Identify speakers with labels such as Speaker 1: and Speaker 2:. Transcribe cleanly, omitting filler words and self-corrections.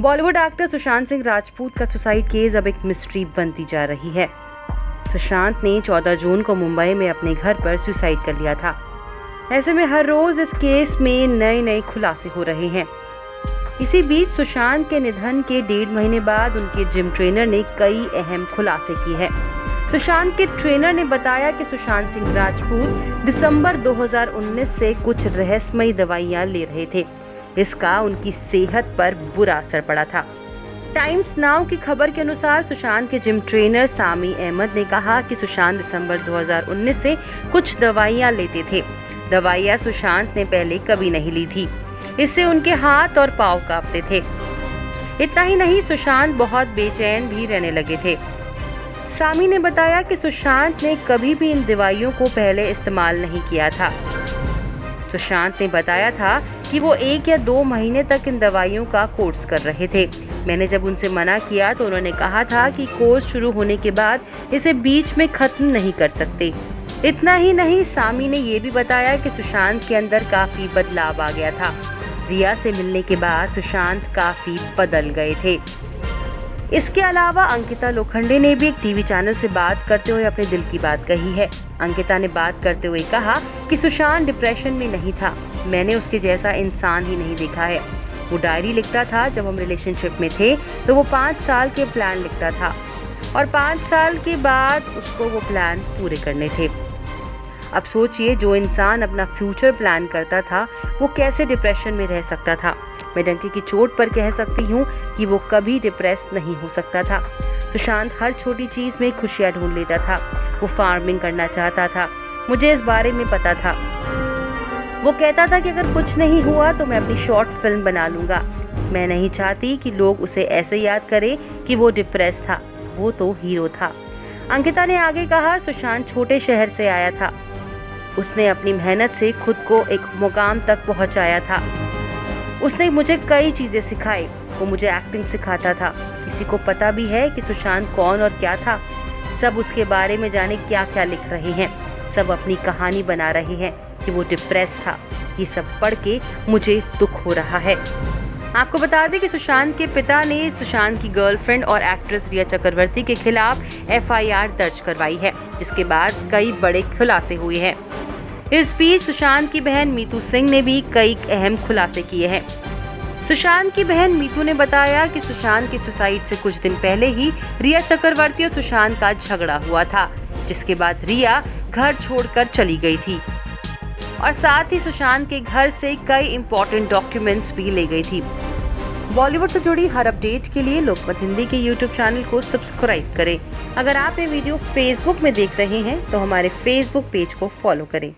Speaker 1: Bollywood actor Sushant Singh Rajput का suicide case अब एक मिस्ट्री बनती जा रही है। सुशांत ने 14 जून को मुंबई में अपने घर पर सुसाइड कर लिया था। ऐसे में हर रोज इस केस में नए खुलासे हो रहे हैं। इसी बीच सुशांत के निधन के 1.5 महीने बाद उनके जिम ट्रेनर ने कई अहम खुलासे किए हैं। सुशांत के ट्रेनर ने बताया कि सुशांत सिंह राजपूत दिसंबर 2019 से कुछ रहस्यमयी दवाइयां ले रहे थे। इसका उनकी सेहत पर बुरा असर पड़ा था। टाइम्स नाउ की खबर के अनुसार सुशांत के जिम ट्रेनर सामी अहमद ने कहा कि सुशांत दिसंबर 2019 से कुछ दवाइयां लेते थे। दवाइयां सुशांत ने पहले कभी नहीं ली थी। इससे उनके हाथ और पांव कांपते थे। इतना ही नहीं, सुशांत बहुत बेचैन भी रहने लगे थे। सामी ने बताया कि सुशांत ने कभी भी इन दवाइयों को पहले इस्तेमाल नहीं किया था। सुशांत ने बताया था कि वो 1 या 2 महीने तक इन दवाइयों का कोर्स कर रहे थे। मैंने जब उनसे मना किया तो उन्होंने कहा था कि कोर्स शुरू होने के बाद इसे बीच में खत्म नहीं कर सकते। इतना ही नहीं, सामी ने ये भी बताया कि सुशांत के अंदर काफी बदलाव आ गया था। रिया से मिलने के बाद सुशांत काफी बदल गए थे। इसके अलावा अंकिता लोखंडे ने भी एक टीवी चैनल से बात करते हुए अपने दिल की बात कही है। अंकिता ने बात करते हुए कहा कि सुशांत डिप्रेशन में नहीं था। मैंने उसके जैसा इंसान ही नहीं देखा है। वो डायरी लिखता था। जब हम रिलेशनशिप में थे तो वो 5 साल के प्लान लिखता था और 5 साल के बाद उसको वो प्लान पूरे करने थे। अब सोचिए, जो इंसान अपना फ्यूचर प्लान करता था वो कैसे डिप्रेशन में रह सकता था। मैं डंके की चोट पर कह सकती हूँ कि वो कभी डिप्रेस नहीं हो सकता था। सुशांत हर छोटी चीज़ में खुशियाँ ढूंढ लेता था। वो फार्मिंग करना चाहता था। मुझे इस बारे में पता था। वो कहता था कि अगर कुछ नहीं हुआ तो मैं अपनी शॉर्ट फिल्म बना लूँगा। मैं नहीं चाहती कि लोग उसे ऐसे याद करें कि वो डिप्रेस था। वो तो हीरो था। अंकिता ने आगे कहा, सुशांत छोटे शहर से आया था। उसने अपनी मेहनत से खुद को एक मुकाम तक पहुँचाया था। उसने मुझे कई चीज़ें सिखाई। वो मुझे एक्टिंग सिखाता था। किसी को पता भी है कि सुशांत कौन और क्या था? सब उसके बारे में जाने क्या क्या लिख रहे हैं। सब अपनी कहानी बना रहे हैं कि वो डिप्रेस था। ये सब पढ़ के मुझे दुख हो रहा है। आपको बता दें कि सुशांत के पिता ने सुशांत की गर्लफ्रेंड और एक्ट्रेस रिया चक्रवर्ती के खिलाफ FIR दर्ज करवाई है, जिसके बाद कई बड़े खुलासे हुए हैं। इस बीच सुशांत की बहन मीतू सिंह ने भी कई अहम खुलासे किए हैं। सुशांत की बहन मीतू ने बताया कि सुशांत के सुसाइड से कुछ दिन पहले ही रिया चक्रवर्ती और सुशांत का झगड़ा हुआ था, जिसके बाद रिया घर छोड़कर चली गई थी और साथ ही सुशांत के घर से कई इंपॉर्टेंट डॉक्यूमेंट्स भी ले गई थी। बॉलीवुड से जुड़ी हर अपडेट के लिए लोकमत हिंदी के YouTube चैनल को सब्सक्राइब करें। अगर आप ये वीडियो Facebook में देख रहे हैं तो हमारे Facebook पेज को फॉलो करें।